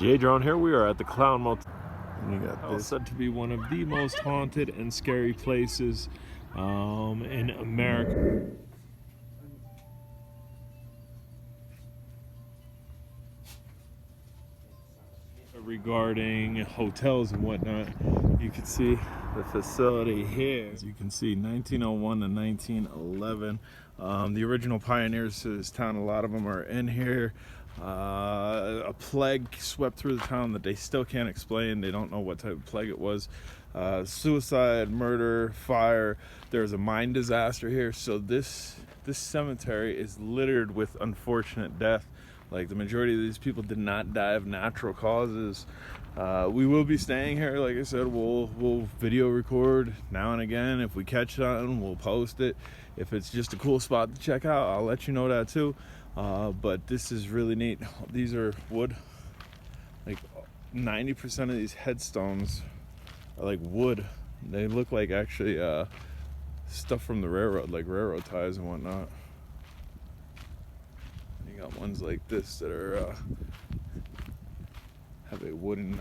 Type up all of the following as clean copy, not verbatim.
Jay Drone here. We are at the Clown Motel. And you got this. Said to be one of the most haunted and scary places in America. Regarding hotels and whatnot, you can see the facility here. As you can see, 1901 to 1911. The original pioneers to this town, a lot of them are in here. A plague swept through the town that they still can't explain. They don't know what type of plague it was. Suicide, murder, fire. There's a mine disaster here. So this cemetery is littered with unfortunate death. Like, the majority of these people did not die of natural causes. We will be staying here. Like I said, we'll video record now and again. If we catch something, we'll post it. If it's just a cool spot to check out, I'll let you know that too. But this is really neat. These are wood. Like 90% of these headstones are like wood. They look like actually stuff from the railroad, like railroad ties and whatnot. You got ones like this that are have a wooden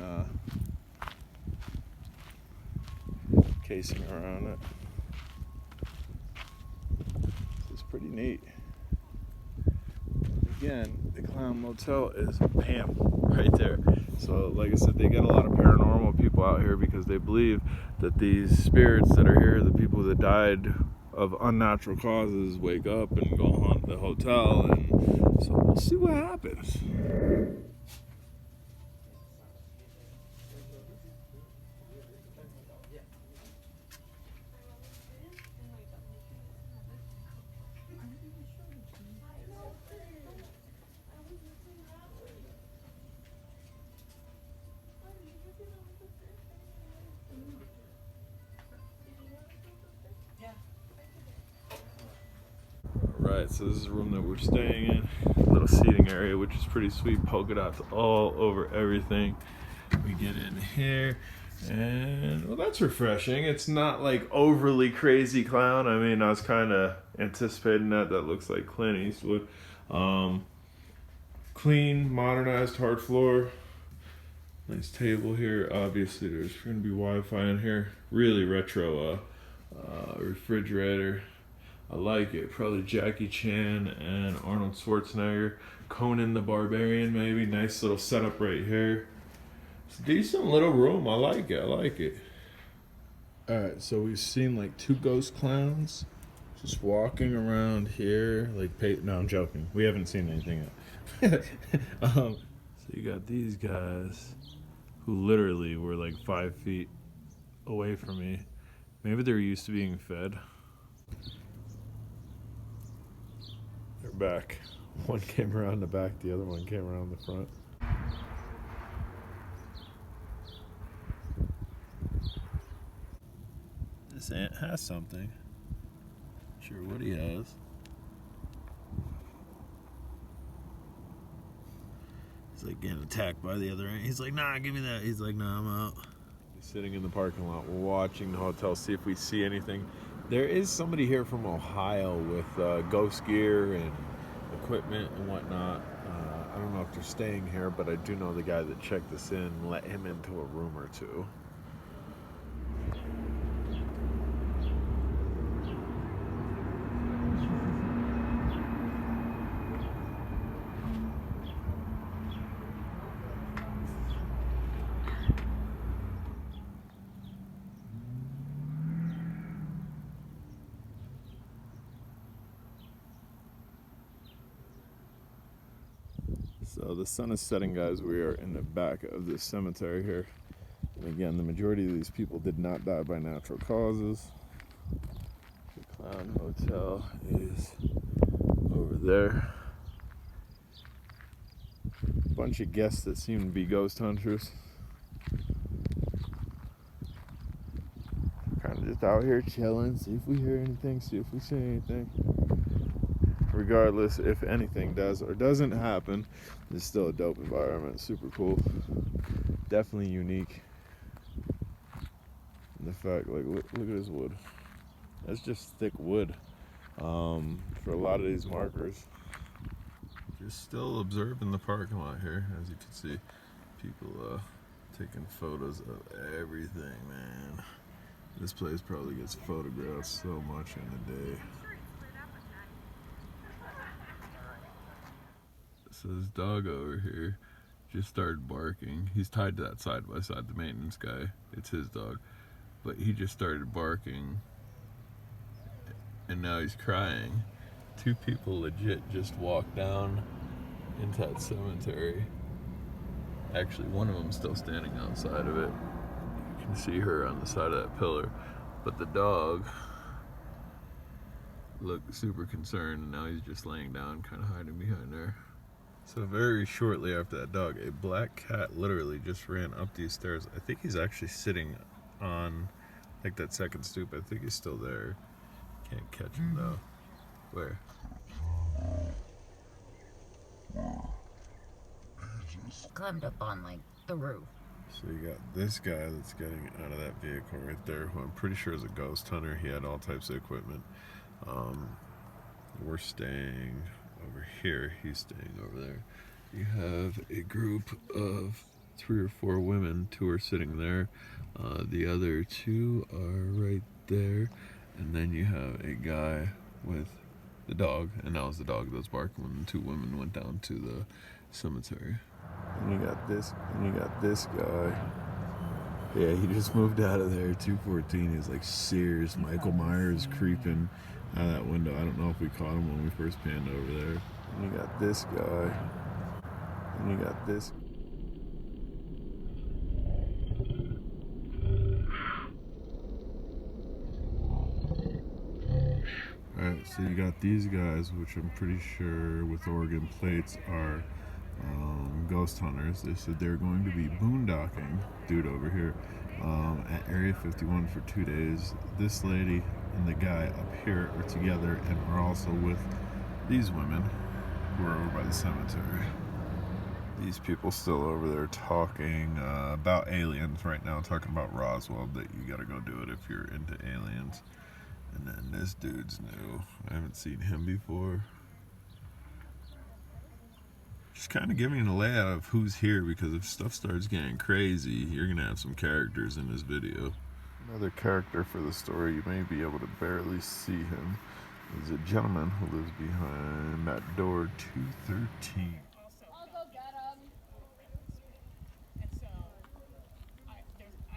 casing around it. This is pretty neat. Again, the Clown Motel is bam right there. So like I said, they get a lot of paranormal people out here because they believe that these spirits that are here, the people that died of unnatural causes, wake up and go haunt the hotel, and so we'll see what happens. Right, so this is the room that we're staying in. A little seating area, which is pretty sweet. Polka dots all over everything. We get in here, and well, that's refreshing. It's not like overly crazy clown. I mean, I was kind of anticipating that. That looks like Clint Eastwood. Clean, modernized hard floor. Nice table here. Obviously, there's going to be Wi-Fi in here. Really retro refrigerator. I like it. Probably Jackie Chan and Arnold Schwarzenegger. Conan the Barbarian, maybe. Nice little setup right here. It's a decent little room. I like it. I like it. Alright, so we've seen like two ghost clowns just walking around here. No, I'm joking. We haven't seen anything yet. So you got these guys who literally were like 5 feet away from me. Maybe they're used to being fed. They're back. One came around the back, the other one came around the front. This ant has something. Not sure what he has. He's like getting attacked by the other ant. He's like, nah, give me that. He's like, nah, I'm out. He's sitting in the parking lot watching the hotel, see if we see anything. There is somebody here from Ohio with ghost gear and equipment and whatnot. I don't know if they're staying here, but I do know the guy that checked us in, let him into a room or two. So the sun is setting, guys. We are in the back of this cemetery here. And again, the majority of these people did not die by natural causes. The Clown Hotel is over there. A bunch of guests that seem to be ghost hunters. Kind of just out here chilling, see if we hear anything, see if we see anything. Regardless if anything does or doesn't happen, it's still a dope environment. Super cool. Definitely unique. And the fact, like, look at this wood. That's just thick wood for a lot of these markers. Just still observing the parking lot here, as you can see. People taking photos of everything, man. This place probably gets photographed so much in a day. So this dog over here just started barking. He's tied to that side by side, the maintenance guy. It's his dog. But he just started barking. And now he's crying. Two people legit just walked down into that cemetery. Actually, one of them's still standing outside of it. You can see her on the side of that pillar. But the dog looked super concerned, and now he's just laying down, kind of hiding behind her. So very shortly after that dog, a black cat literally just ran up these stairs. I think he's actually sitting on like that second stoop. I think he's still there. Can't catch him though. Where? Climbed up on like the roof. So you got this guy that's getting out of that vehicle right there, who I'm pretty sure is a ghost hunter. He had all types of equipment. We're staying over here. He's staying over there. You have a group of 3 or 4 women. 2 are sitting there. The other 2 are right there. And then you have a guy with the dog, and that was the dog that was barking when the 2 women went down to the cemetery. And you got this guy. Yeah, he just moved out of there. 214. He's like Sears, Michael Myers creeping out of that window. I don't know if we caught him when we first panned over there. And you got this guy. And you got this. Alright, so you got these guys, which I'm pretty sure with Oregon plates are ghost hunters. They said they're going to be boondocking, dude over here, at Area 51 for 2 days. This lady and the guy up here are together and are also with these women who are over by the cemetery. These people still over there talking about aliens right now, talking about Roswell, that you gotta go do it if you're into aliens. And then this dude's new. I haven't seen him before. Just kind of giving a layout of who's here, because if stuff starts getting crazy, you're gonna have some characters in this video. Another character for the story, you may be able to barely see him, is a gentleman who lives behind that door 213. I'll go get him. And so, I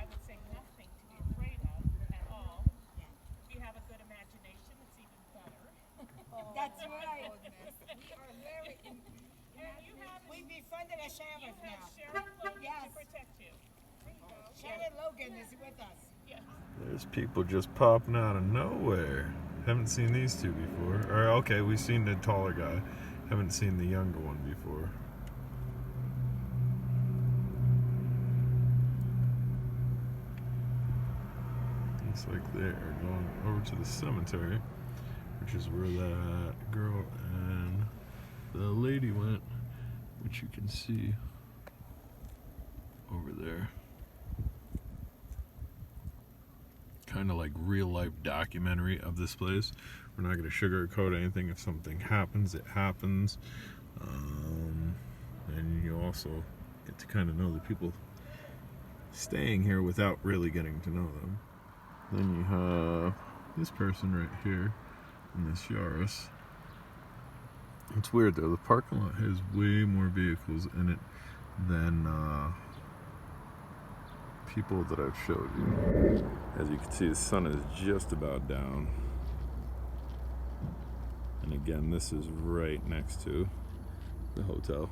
would say nothing to be afraid of at all. If you have a good imagination, it's even better. That's right. We are very. We befriended a sheriff You have now. Sheriff Logan Yes. to protect you. There you go. Sheriff Logan is with us. Yes. There's people just popping out of nowhere. Haven't seen these two before. Or okay, we've seen the taller guy. Haven't seen the younger one before. Looks like they are going over to the cemetery, which is where that girl and the lady went, which you can see over there. Kind of like real life documentary of this place. We're not going to sugarcoat anything. If something happens, it happens. And you also get to kind of know the people staying here without really getting to know them. Then you have this person right here in this Yaris. It's weird though, the parking lot has way more vehicles in it than people that I've showed you. As you can see, the sun is just about down. And again, this is right next to the hotel.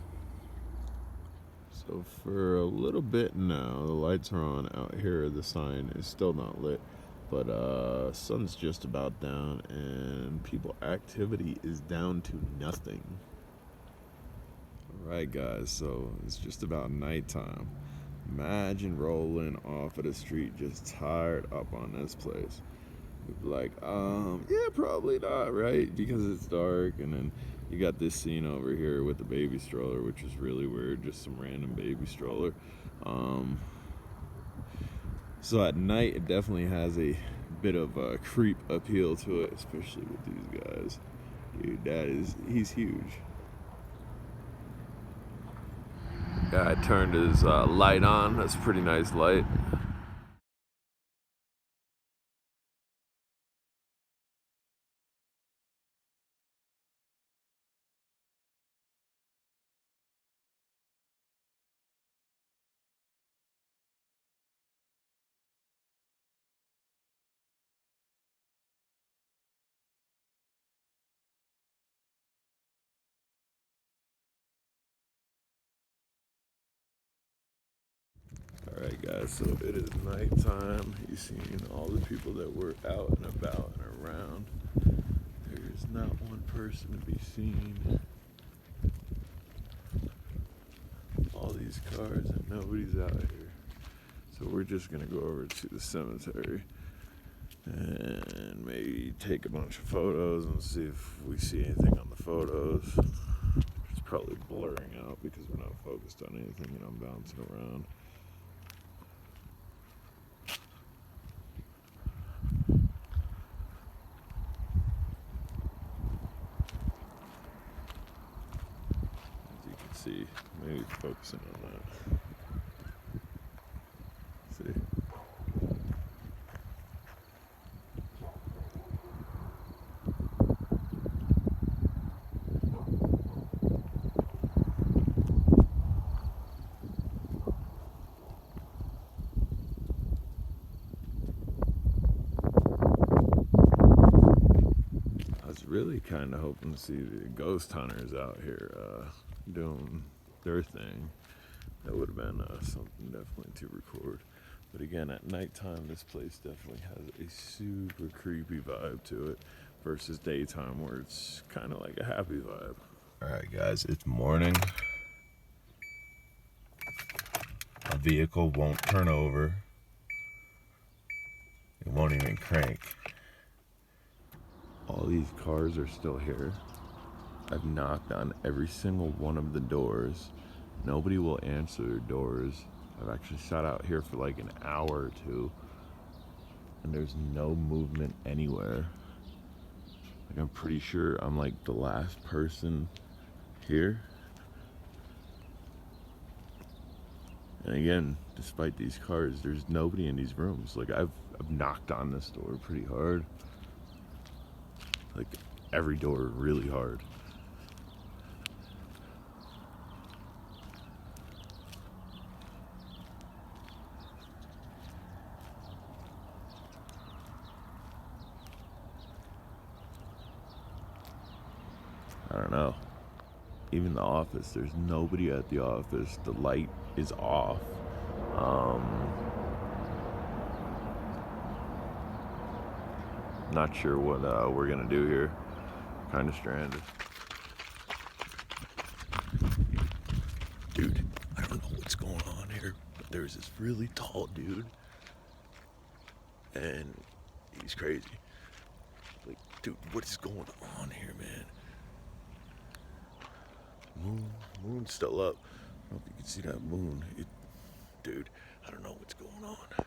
So for a little bit now, the lights are on out here. The sign is still not lit, but sun's just about down and people activity is down to nothing. All right, guys, so it's just about nighttime. Imagine rolling off of the street just tired up on this place. You'd be like, yeah, probably not, right? Because it's dark, and then you got this scene over here with the baby stroller, which is really weird, just some random baby stroller. So at night, it definitely has a bit of a creep appeal to it, especially with these guys. Dude, he's huge. Guy turned his light on. That's a pretty nice light. Alright guys, so it is nighttime. You've seen all the people that were out and about and around. There's not one person to be seen. All these cars and nobody's out here. So we're just gonna go over to the cemetery and maybe take a bunch of photos and see if we see anything on the photos. It's probably blurring out because we're not focused on anything and I'm bouncing around. See, maybe focusing on that. See. I was really kind of hoping to see the ghost hunters out here doing their thing. That would have been something definitely to record. But again, at nighttime, this place definitely has a super creepy vibe to it versus daytime where it's kind of like a happy vibe. All right, guys, it's morning. A vehicle won't turn over. It won't even crank. All these cars are still here. I've knocked on every single one of the doors. Nobody will answer their doors. I've actually sat out here for like an hour or two and there's no movement anywhere. Like I'm pretty sure I'm like the last person here. And again, despite these cars, there's nobody in these rooms. Like I've knocked on this door pretty hard. Like every door really hard. I don't know. Even the office, there's nobody at the office. The light is off. Not sure what we're gonna do here. Kind of stranded. Dude, I don't know what's going on here, but there's this really tall dude, and he's crazy. Like, dude, what is going on here, man? Moon's still up. I don't know if you can see that moon. Dude, I don't know what's going on.